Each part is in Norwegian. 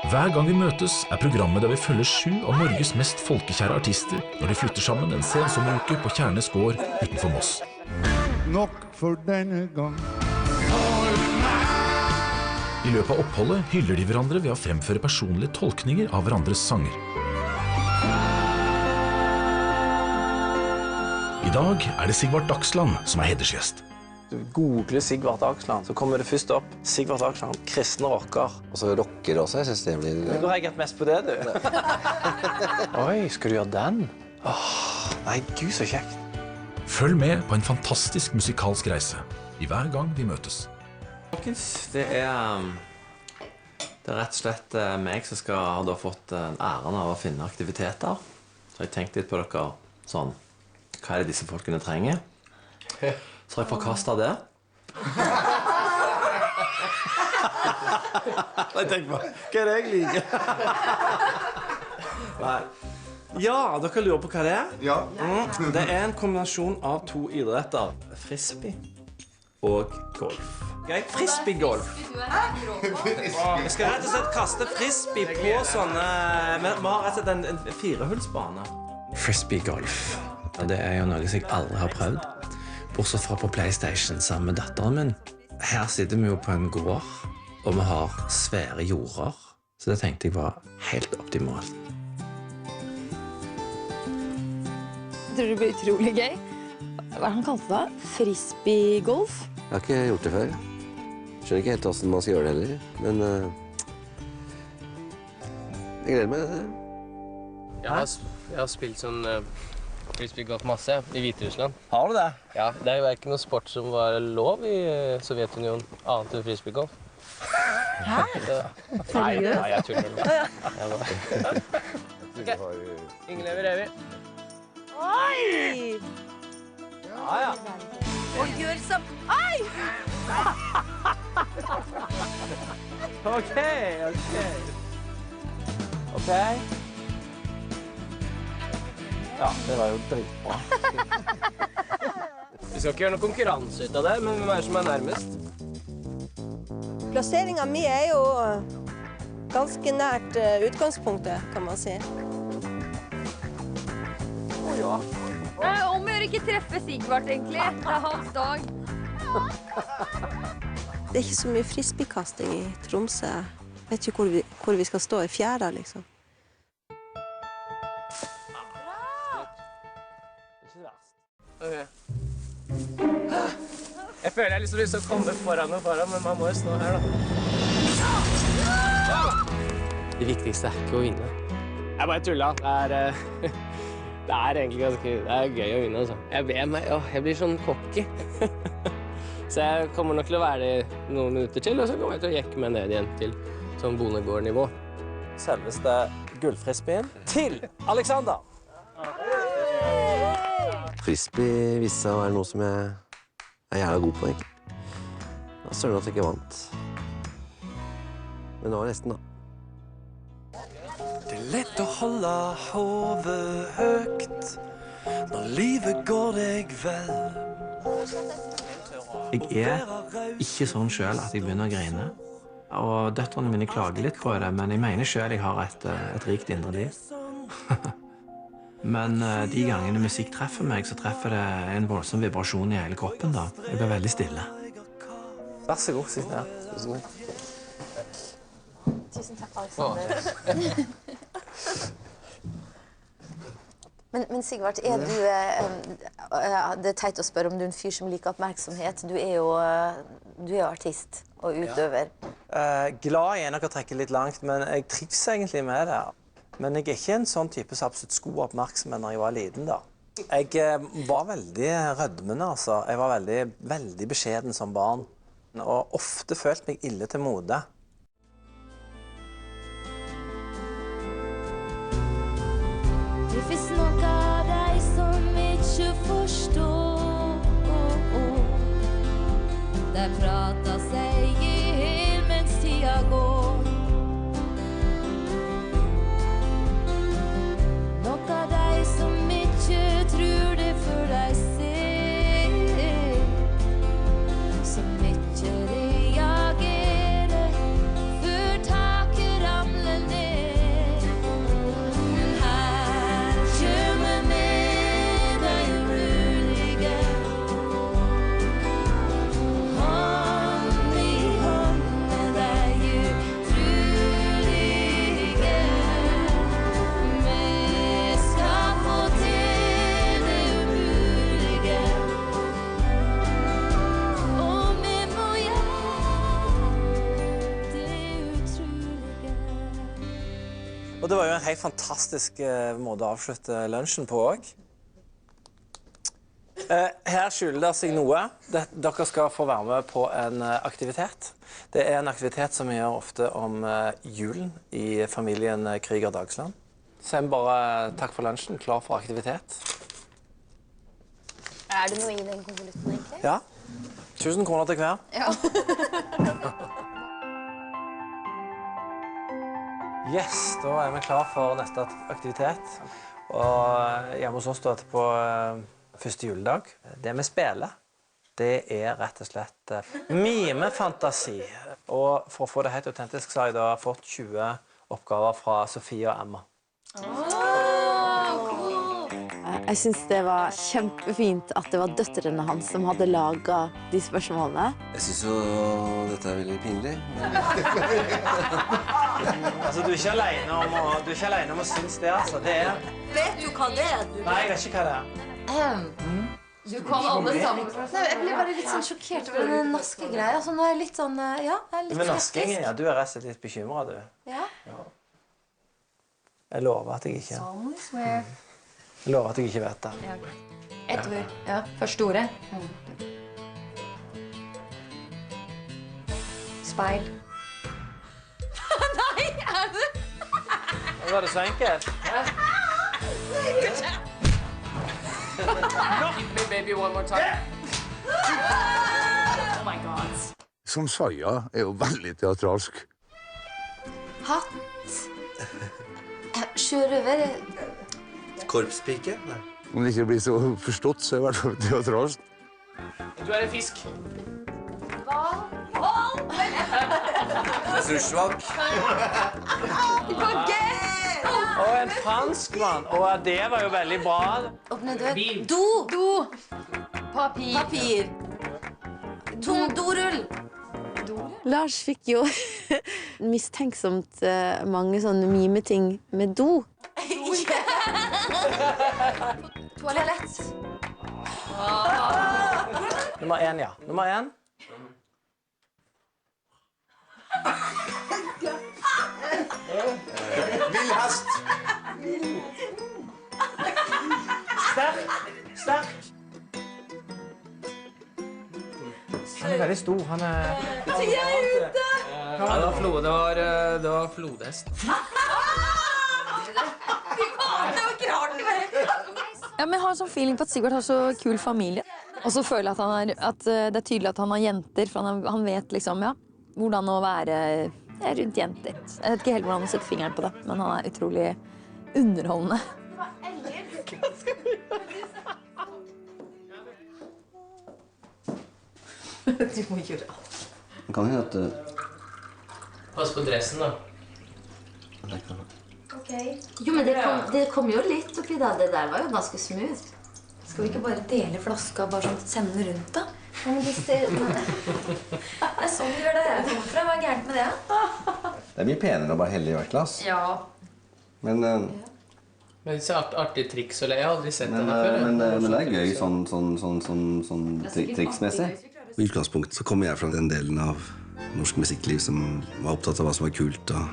Hver gang vi møtes programmet der vi følger 7 av Norges mest folkekjære artister når de flytter sammen en sen sommeruke på Kjærnes gård utenfor Moss. Nok for denne gang. I løpet av oppholdet hyller de hverandre ved å fremføre personlige tolkninger av hverandres sanger. I dag det Sigvart Dagsland som hedersgjest. Du googler Sigvart Dagsland, så kommer det først opp Sigvart Dagsland, kristne rocker. Og så rocker også, jeg synes det blir... Du har reagert mest på det, du. Oi, skal du gjøre den? Nei, Gud, så kjekt. Følg med på en fantastisk musikalsk reise i hver gang vi møtes. Folkens, det rett og slett meg som har da fått æren av å finne aktiviteter. Så jeg tenkte litt på dere sånn, hva det disse folkene trenger? Så har jeg forkastet det. Jeg tenker på, hva det jeg liker? Nei. Ja, dere lurer på hva det Ja. Det en kombinasjon av 2 idretter. Frisbee og golf. Frisbee-golf. Jeg skal rett og slett kaste frisbee på sånne... Vi har rett og slett en 4-hullsbane. Frisbee-golf. Det jo noe som jeg aldri har prøvd. Bortsett fra på PlayStation sammen med datteren min. Her sitter vi jo på en gård, og vi har svære jorder. Så det tenkte jeg var helt optimalt. Jeg tror det blir utrolig gøy. Hva han kalte det? Frisbee-golf? Jeg har ikke gjort det før. Skjønner ikke helt hvordan man skal gjøre det heller, men jeg gleder meg til det. Jeg har spilt sånn frisbee-golf masse i Hviterussland. Har du det? Ja, det jo ikke noe sport som var lov i Sovjetunionen, annet enn frisbee-golf. Hæ? Nei, jeg tuller med. Ok, ingen lever evig. Oi! Ja. Og gjør som... Oi! Ok. Ja, det var jo dritbra. Vi skal ikke gjøre noen konkurranse ut av det, men hvem som nærmest? Plasseringen min jo ganske nært utgangspunktet, kan man si. Om jeg ikke treffer Sigvart, egentlig. Det hans dag. Det ikke så mye frisbeekasting i Tromsø. Jeg vet ikke hvor vi skal stå i fjæra, liksom. Okay. Jeg føler jeg har lyst til å komme foran, men man må jo stå her, da. Det viktigste ikke å vinne. Jeg bare tullet. Det egentlig ganske gøy å vinne, altså. Jeg blir sånn cocky. Så jeg kommer nok til å være det noen minutter til, og så kommer jeg til å jekke meg ned igjen til sånn bondegård-nivå. Selveste gullfrisbeen til Alexander. Frisbee viste seg å være noe som jeg jævla god på, egentlig. Da søren at jeg ikke vant. Men det var nesten, da. Det lett å holde hodet høyt når livet går deg vel. Jeg ikke sånn selv at jeg begynner å grine. Og døtterne mine klager litt på det, men jeg mener selv jeg har et rikt indre liv. Men de gangene musikk treffer meg, så treffer det en voldsom vibrasjon i hele kroppen da. Jeg blir veldig stille. Vær så god, sitt her. Tusen takk, Alexander. Men Sigvart, det teit å spørre om du en fyr som liker oppmerksomhet. Du jo artist og utøver. Glad i nok å trekke litt langt, men jeg trives egentlig med det. Men jeg ikke en sånn type som absolutt skulle oppmerksomhet når jeg var liten, da. Jeg var veldig rødmende, altså. Jeg var veldig beskjeden som barn. Og ofte følte meg ille til mode. Det finns noe av deg som ikke forstår. Der prater seg i hel mens tida går. Noe av deg som ikke tror det for deg ser. Som ikke reagerer før taket ramler Og det var jo en helt fantastisk måte å avslutte lunsjen på også. Her skjuler det seg noe. Dere skal få være med på en aktivitet. Det er en aktivitet som vi gjør ofte om julen i familien Krüger Dagsland. Så vi bare takk for lunsjen, klar for aktivitet. Er det noe i den konvolutten, egentlig? Ja. 1000 kroner til hver. Ja. Yes, da er vi klar for neste aktivitet. Og hjemme hos oss da på første juledag. Det vi spiller, det er rett og slett mimefantasi. Og for å få det helt autentisk så har jeg da fått 20 oppgaver fra Sofie og Emma. Jeg synes det var kjempefint at det var døtrene hans som hadde laget de spørsmålene. Jeg synes jo dette er veldig pinlig. Altså, du er ikke alene om å synes det, altså. Det er... Vet du hva det er? Nei, jeg vet ikke hva det er. Du kan alle sammen. Nei, jeg ble bare litt sånn sjokkert over den naskegreia. Altså, nå er jeg litt sånn, ja, jeg er litt Men naskingen, ja, du er rett og slett litt bekymret, du. Ja. Jeg lover at jeg ikke... Jeg lover at jeg ikke vet det. Ja, ett ord. Ja, første ordet. Speil. Nei, er det? Det var det så enkelt. Give me baby one more time. Oh my god. Som Saja er jo veldig teatralsk. Hatt. Sjørøver. Korpspike? Nei. Om det ikke blir så forstått, så er det i hvert fall teatralsk. Du er en fisk. Ressursvalg. Og en fransk mann. Og det var jo veldig bra. Åpne dør. Do. Papir. Tom dorull. Lars fikk jo mistenksomt mange sånne mimeting med do. Toalett. Nummer 1, ja. Nummer 1. Vill hest. Sterk. Han er veldig stor. Han er... Ja, det var flodhest. Ja, men jeg har en sånn feeling på at Sigvart har så kul familie. Og så føler jeg at det er tydelig at han har jenter, for han vet liksom, ja, hvordan å være rundt jenter. Jeg vet ikke helt hvordan han setter fingeren på det, men han er utrolig underholdende. Du må gjøre alt. Det kan jo at... Pass på dressen, da. Jo, men det kom jo litt oppi det. Det der var jo ganske smooth. Skal vi ikke bare dele flaska og bare sånn sende den rundt, da? Ja, men det er sånn vi gjør det. Hvorfor er det gærent med det? Det er mye penere å bare helle i hvert glass. Ja. Men disse artige triks, eller jeg har aldri sett det her før. men det er gøy sånn triksmessig. I utgangspunktet så kommer jeg fra den delen av norsk musikkliv som var opptatt av hva som var kult og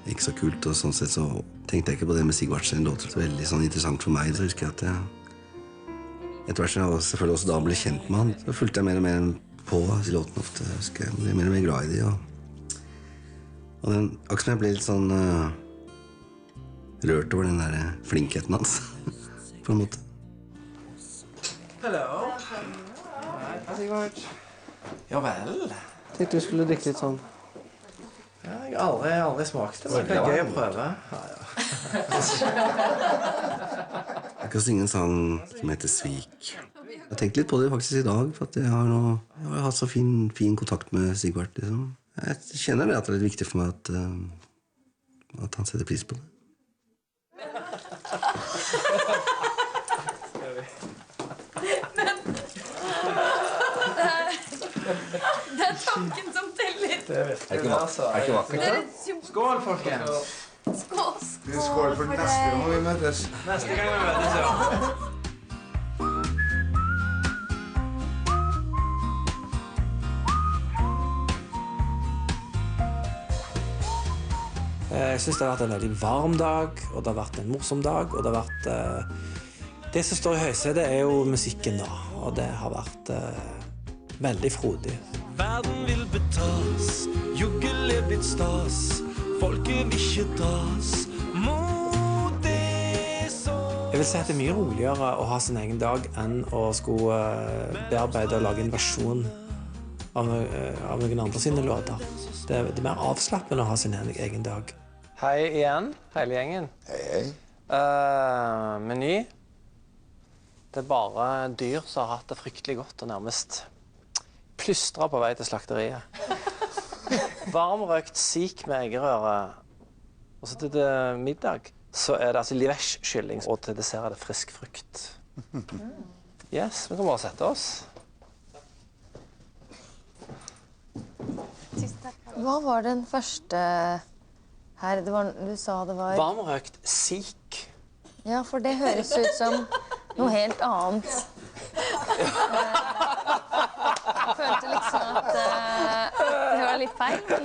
ikke så kult, og sånn sett så tenkte jeg ikke på det med Sigvart sin låter. Det var veldig sånn interessant for meg, så husker jeg at etter hvert som jeg selvfølgelig også da ble kjent med han, så fulgte jeg mer og mer på de låtene ofte. Jeg husker jeg ble mer og mer glad i de, og den, akkurat som jeg ble litt sånn rørt over den der flinkheten hans, på en måte. Hallo. Hei, Sigvart. Ja vel. Jeg tenkte du skulle drikke litt sånn. Ja, jeg har aldri smakt det, men det er gøy å prøve. Jeg kan synge en sang som heter Svik. Jeg har tenkt litt på det faktisk i dag, for at jeg har hatt så fin kontakt med Sigvart. Liksom. Jeg kjenner det at det er litt viktig for meg at han setter pris på det. Det er tanken som teller. Det er ikke vakkert. Skål, folkens. Skål for neste gang vi møtes. Neste gang vi møtes, ja. Jeg synes det har vært en veldig varm dag, og det har vært en morsom dag, og det har vært... Det som står i høysetet er jo musikken da, og det har vært veldig frodig. Verden vil betas, juggel blitt stas, folket vil ikke dras mot det som... Jeg vil si at det er mye roligere å ha sin egen dag enn å skulle bearbeide og lage en versjon av noen andre sine låter. Det er mer avslappende å ha sin egen dag. Hei igjen, hele gjengen. Hei. Meny. Det er bare dyr som har hatt det fryktelig godt og nærmest plystret på vei til slakteriet. Varmrøkt sik med eggerøre. Og så til middag så er det altså livesj-kylling, og til dessert er det frisk frukt. Yes, vi kan bare sette oss. Hva var den første her? Du sa det var... Varmrøkt sik. Ja, for det høres ut som noe helt annet. Jeg følte liksom at det var litt feil, men...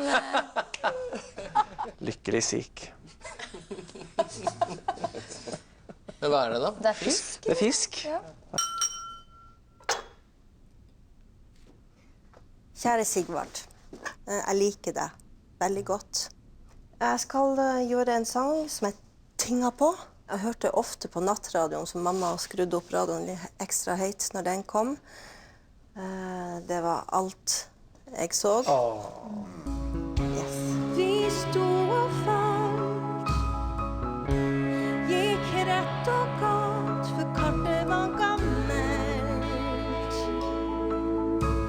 Lykkelig sik. Hva er det da? Det er fisk. Det er fisk. Ja. Kjære Sigvard, jeg liker deg veldig godt. Jeg skal gjøre en sang som jeg tinga på. Jeg hørte ofte på nattradioen som mamma skrudde opp radioen litt ekstra høyt når den kom. Det var alt jeg så. Yes. Vi sto og falt, gikk rett og galt, for kartet var gammelt.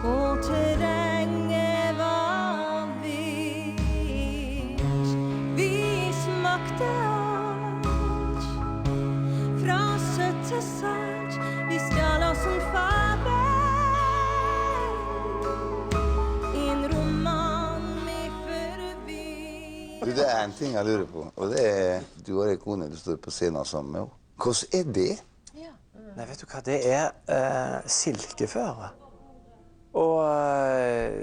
Og terrenget var vilt. Vi smakte alt, fra søtt til salt. Vi stjal oss en fabel, i en roman vi forbi. Det er en ting jeg lurer på, og det er du har en kone du står på scenen sammen med. Hvordan er det? Nei, vet du hva? Det er silkeføre. Og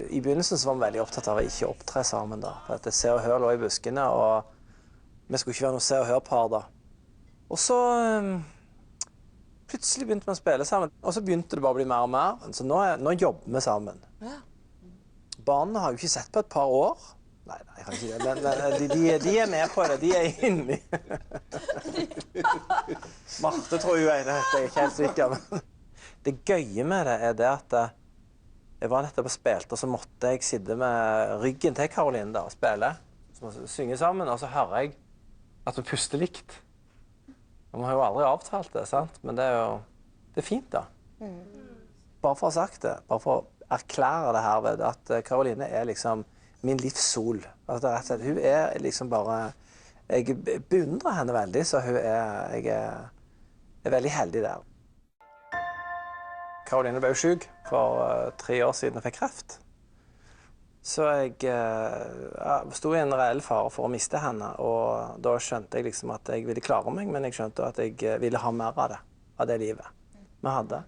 i begynnelsen så var vi veldig opptatt av å ikke opptre sammen da. For at Se og Hør lå i buskene, og vi skulle ikke være noe Se og Hør-par da. Og så plutselig begynte vi å spille sammen, og så begynte det bare å bli mer og mer. Så nå jobber vi sammen. Ja. Barna har jo ikke sett på et par år. Nei, jeg kan ikke det, men de er med på det, de er inni. Marte tror jo jeg det, jeg er ikke helt sikker. Men det gøye med det er det at jeg var nettopp og spilte, og så måtte jeg sitte med ryggen til Karoline da, og spille. Så må vi synge sammen, og så hører jeg at hun puster likt. Vi har jo aldri avtalt det, sant? Men det er jo det er fint da. Bare for å ha sagt det, bare for å erklære det her ved at Karoline er liksom min livssol. Altså, rett og slett, hun er liksom bare... Jeg beundrer henne veldig, så jeg er veldig heldig der. Karoline ble jo syk for 3 år siden og fikk kreft. Så jeg stod i en reell fare for å miste henne, og da skjønte jeg liksom at jeg ville klare meg, men jeg skjønte at jeg ville ha mer av det livet vi hadde.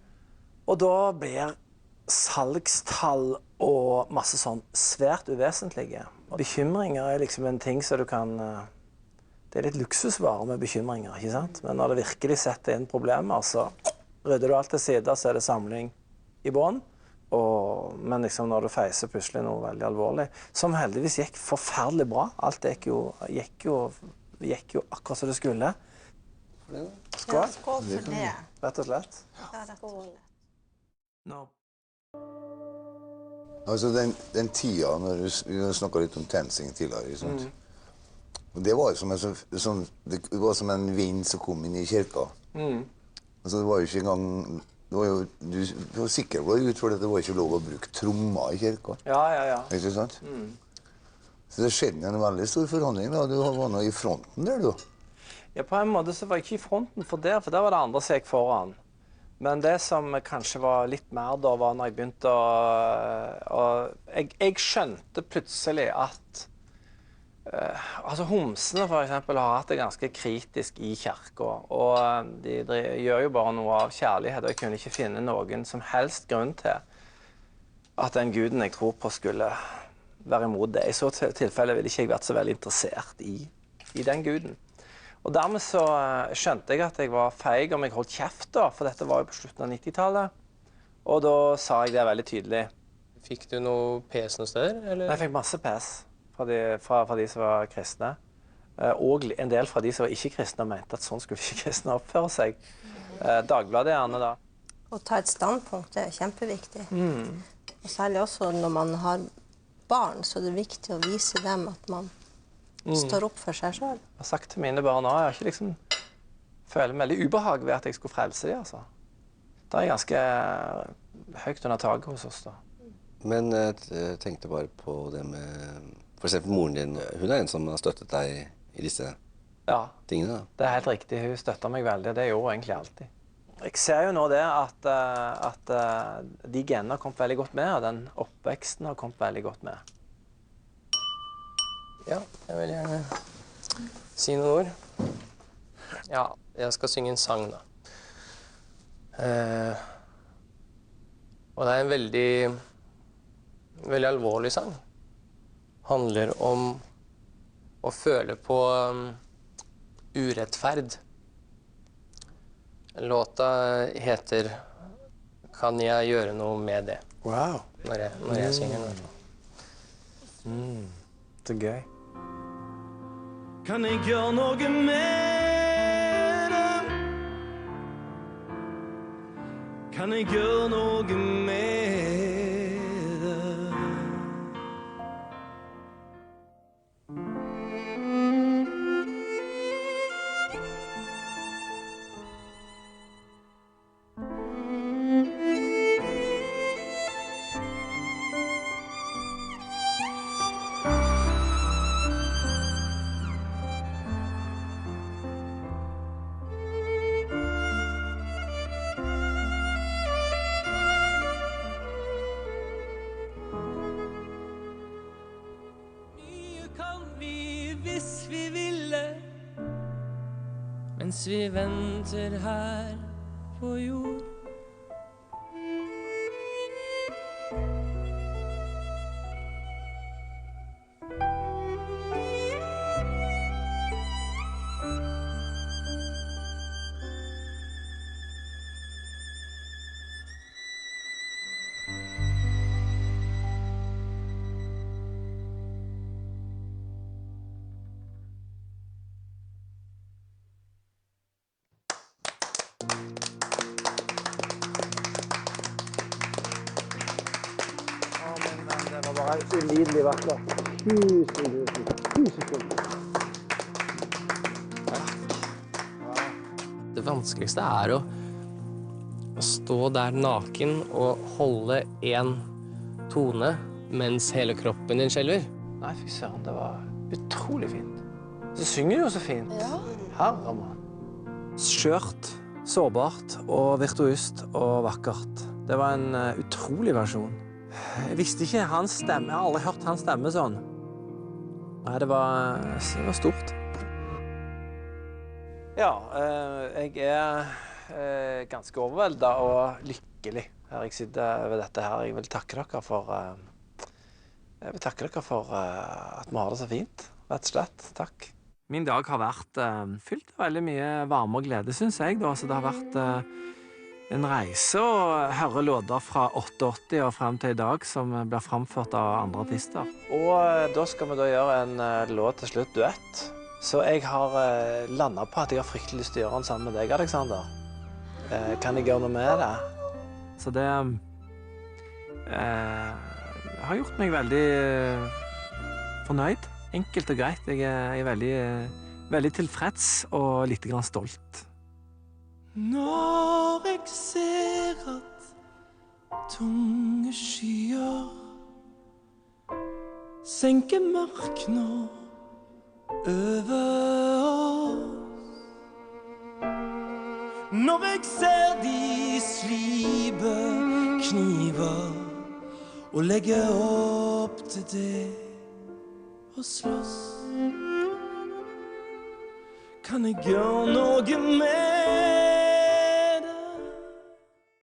Og da blir salgstall og masse sånn svært uvesentlige. Bekymringer er liksom en ting som du kan... Det er litt luksusvarer med bekymringer, ikke sant? Men når det virkelig setter inn problemer, så rydder du alt til side, så er det samling i bånd. Men liksom når du feiser plutselig noe veldig alvorlig, som heldigvis gikk forferdelig bra. Alt gikk jo akkurat som det skulle. Skål. Ja, skål for det. Rett og slett. Ja, skål. No. Altså den tida, når vi snakket litt om TenSing tidligere, ikke sant? Og det var jo som en vind som kom inn i kirka. Altså det var jo ikke engang... Du var sikker på det ut, for det var ikke lov å bruke trommer i kirka. Ja. Ikke sant? Så det skjedde en veldig stor forhandling da. Du var nå i fronten der, du. Ja, på en måte så var jeg ikke i fronten for der var det andre som gikk foran. Men det som kanskje var litt mer da, var når jeg begynte jeg skjønte plutselig at altså homsene for eksempel har hatt det ganske kritisk i kirka, og de gjør jo bare noe av kjærlighet, og jeg kunne ikke finne noen som helst grunn til at den guden jeg tror på skulle være imot det. I så tilfelle ville ikke jeg vært så veldig interessert i den guden. Og dermed så skjønte jeg at jeg var feig om jeg holdt kjeft da, for dette var jo på slutten av 90-tallet. Og da sa jeg det veldig tydelig. Fikk du noe pes noen steder, eller? Jeg fikk masse pes fra de som var kristne. Og en del fra de som var ikke-kristne mente at sånn skulle ikke kristne oppføre seg. Dagbladet gjerne da. Å ta et standpunkt er kjempeviktig. Og særlig også når man har barn, så er det viktig å vise dem at man står opp for seg selv. Jeg har sagt til mine barn også, jeg har ikke liksom følt veldig ubehag ved at jeg skulle frelse dem, altså. Det er ganske høyt under taket hos oss da. Men jeg tenkte bare på det med, for eksempel moren din, hun er en som har støttet deg i disse tingene da. Det er helt riktig, hun støtter meg veldig, det gjorde hun egentlig alltid. Jeg ser jo nå det at de genene har kommet veldig godt med, og den oppveksten har kommet veldig godt med. Ja, jeg vil gjerne si noen ord. Ja, jeg skal synge en sang da. Og det er en veldig alvorlig sang. Handler om å føle på urettferd. Låta heter «Kan jeg gjøre noe med det?» Wow. Når jeg synger den. Det er gøy. Kan jeg gjøre noe med det? Kan jeg gjøre noe med det? Mens vi venter her på jord. Ulidelig vakkert. Det vanskeligste er å stå der naken og holde en tone mens hele kroppen din skjelver. Nei, fy søren, det var utrolig fint. Så synger du jo så fint. Herre, mann. Skjørt, sårbart og virtuøst og vakkert. Det var en utrolig versjon. Jeg visste ikke hans stemme. Jeg har aldri hørt hans stemme sånn. Nei, det var stort. Ja, jeg er ganske overveldet og lykkelig her jeg sitter ved dette her. Jeg vil takke dere for at vi har det så fint, rett og slett. Takk. Min dag har vært fylt av veldig mye varme og glede, synes jeg. Da. Så det har vært en reise å høre låter fra 88 og frem til i dag som blir framført av andre artister. Og da skal vi da gjøre en låt til slutt, duett. Så jeg har landet på at jeg har fryktelig lyst til å gjøre den sammen med deg, Alexander. Kan jeg gjøre noe med det? Så det har gjort meg veldig fornøyd. Enkelt og greit. Jeg er veldig tilfreds og litt grann stolt. Når jeg ser at tunge skyer senker mørk nå over oss. Når jeg ser de slibe kniver og legger opp til det og slåss, kan jeg gjøre noe med